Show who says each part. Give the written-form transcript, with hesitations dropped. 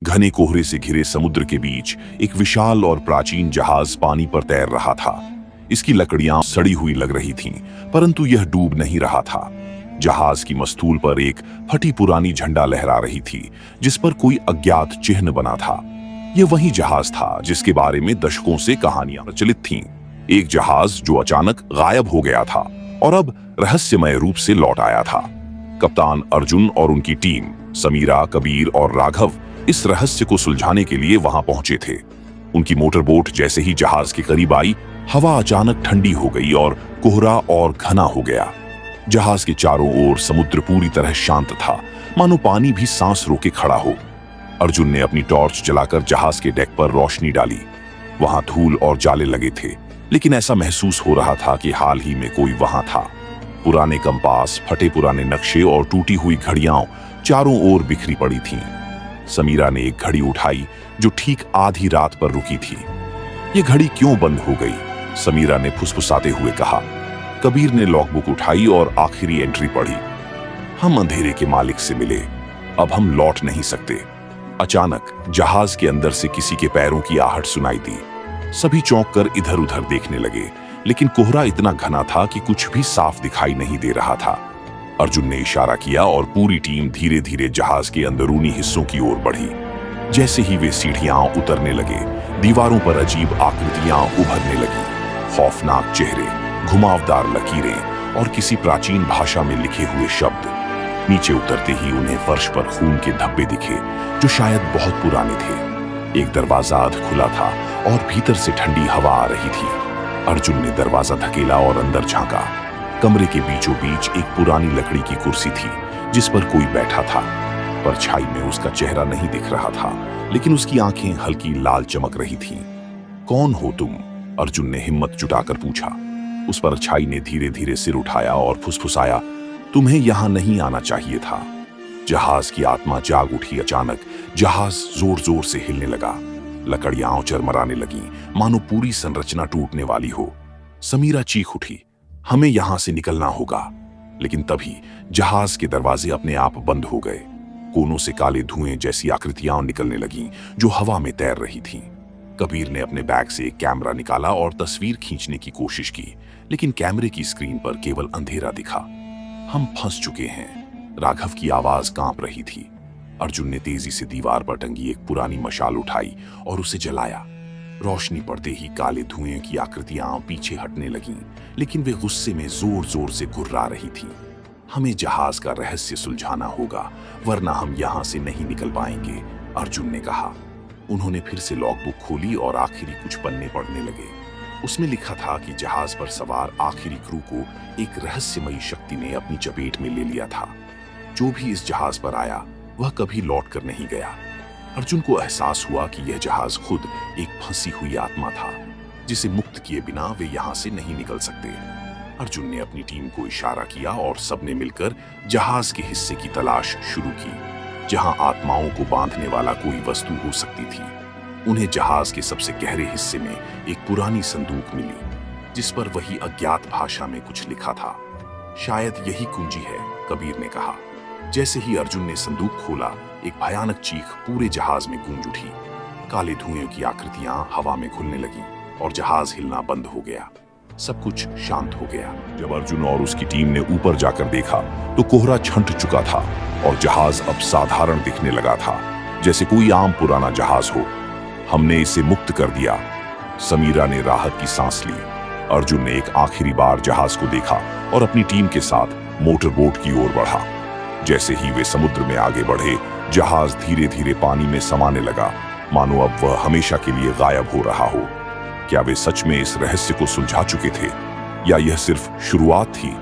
Speaker 1: घने कोहरे से घिरे समुद्र के बीच एक विशाल और प्राचीन जहाज पानी पर तैर रहा था। इसकी लकड़ियां सड़ी हुई लग रही थीं, परंतु यह डूब नहीं रहा था। जहाज की मस्तूल पर एक फटी पुरानी झंडा लहरा रही थी, जिस पर कोई अज्ञात चिन्ह बना था। यह वही जहाज था जिसके बारे में दशकों से कहानियां प्रचलित थीं। एक जहाज जो अचानक गायब हो गया था और अब रहस्यमय रूप से लौट आया था। कप्तान अर्जुन और उनकी टीम समीरा, कबीर और राघव इस रहस्य को सुलझाने के लिए वहां पहुंचे थे। उनकी मोटरबोट जैसे ही जहाज के करीब आई, हवा अचानक ठंडी हो गई और कोहरा और घना हो गया। जहाज के चारों ओर समुद्र पूरी तरह शांत था, मानो पानी भी सांस रोके खड़ा हो। अर्जुन ने अपनी टॉर्च जलाकर जहाज के डेक पर रोशनी डाली। वहां धूल और जाले लगे थे, लेकिन ऐसा महसूस हो रहा था कि हाल ही में कोई वहां था। पुराने कंपास, फटे पुराने नक्शे और टूटी हुई घड़ियां चारों ओर बिखरी पड़ी थीं। समीरा ने एक घड़ी उठाई जो ठीक आधी रात पर रुकी थी। ये घड़ी क्यों बंद हो गई? समीरा ने फुसफुसाते हुए कहा। कबीर ने लॉगबुक उठाई और आखिरी एंट्री पढ़ी। हम अंधेरे के मालिक से मिले, अब हम लौट नहीं सकते। अचानक जहाज के अंदर से किसी के पैरों की आहट सुनाई दी। सभी चौंक कर इधर उधर देखने लगे, लेकिन कोहरा इतना घना था कि कुछ भी साफ दिखाई नहीं दे रहा था। अर्जुन ने इशारा किया और पूरी टीम धीरे धीरे जहाज के अंदरूनी हिस्सों की ओर बढ़ी। जैसे ही वे सीढ़ियां उतरने लगे, दीवारों पर अजीब आकृतियां उभरने लगी। खौफनाक चेहरे, घुमावदार लकीरें और किसी प्राचीन भाषा में लिखे हुए शब्द। नीचे उतरते ही उन्हें फर्श पर खून के धब्बे दिखे, जो शायद बहुत पुराने थे। एक दरवाजा अध खुला था और भीतर से ठंडी हवा आ रही थी। अर्जुन ने दरवाजा धकेला और अंदर झांका। कमरे के बीचों बीच एक पुरानी लकड़ी की कुर्सी थी, जिस पर कोई बैठा था। परछाई में उसका चेहरा नहीं दिख रहा था, लेकिन उसकी आंखें हल्की लाल चमक रही थीं। कौन हो तुम? अर्जुन ने हिम्मत जुटाकर पूछा। उस परछाई ने धीरे धीरे सिर उठाया और फुसफुसाया, तुम्हें यहां नहीं आना चाहिए था। जहाज की आत्मा जाग उठी। अचानक जहाज जोर जोर से हिलने लगा। लकड़ियां चरमराने लगी, मानो पूरी संरचना टूटने वाली हो। समीरा चीख उठी, हमें यहां से निकलना होगा। लेकिन तभी जहाज के दरवाजे अपने आप बंद हो गए। कोनों से काले धुएं जैसी आकृतियां निकलने लगीं, जो हवा में तैर रही थीं। कबीर ने अपने बैग से एक कैमरा निकाला और तस्वीर खींचने की कोशिश की, लेकिन कैमरे की स्क्रीन पर केवल अंधेरा दिखा। हम फंस चुके हैं। राघव की आवाज कांप रही थी। अर्जुन ने तेजी से दीवार पर टंगी एक पुरानी मशाल उठाई और उसे जलाया। रोशनी पड़ते ही काले धुएं की आकृतियां पीछे हटने लगीं, लेकिन वे गुस्से में जोर जोर से गुर्रा रही थीं। हमें जहाज का रहस्य सुलझाना होगा, वरना हम यहां से नहीं निकल पाएंगे, अर्जुन ने कहा। उन्होंने फिर से लॉगबुक खोली और आखिरी कुछ पन्ने पढ़ने लगे। उसमें लिखा था कि जहाज पर सवार आखिरी क्रू को एक रहस्यमयी शक्ति ने अपनी चपेट में ले लिया था। जो भी इस जहाज पर आया, वह कभी लौट कर नहीं गया। अर्जुन को एहसास हुआ कि यह जहाज खुद एक फंसी हुई आत्मा था, जिसे मुक्त किए बिना वे यहां से नहीं निकल सकते। अर्जुन ने अपनी टीम को इशारा किया और सबने मिलकर जहाज के हिस्से की तलाश शुरू की, जहां आत्माओं को बांधने वाला कोई वस्तु हो सकती थी। उन्हें जहाज के सबसे गहरे हिस्से में एक पुरानी संदूक मिली, जिस पर वही अज्ञात भाषा में कुछ लिखा था। शायद यही कुंजी है, कबीर ने कहा। जैसे ही अर्जुन ने संदूक खोला, एक भयानक चीख पूरे जहाज में गूंज उठी। काले धुएं की आकृतियां हवा में घुलने लगीं और जहाज हिलना बंद हो गया। सब कुछ शांत हो गया। जब अर्जुन और उसकी टीम ने ऊपर जाकर देखा, तो कोहरा छंट चुका था और जहाज अब साधारण दिखने लगा था, जैसे कोई आम पुराना जहाज हो। हमने इसे मुक्त कर दिया। समीरा ने राहत की सांस ली। अर्जुन ने एक आखिरी बार जहाज को देखा और अपनी टीम के साथ मोटरबोट की ओर बढ़ा। जैसे ही वे समुद्र में आगे बढ़े, जहाज धीरे धीरे पानी में समाने लगा, मानो अब वह हमेशा के लिए गायब हो रहा हो। क्या वे सच में इस रहस्य को सुलझा चुके थे, या यह सिर्फ शुरुआत थी?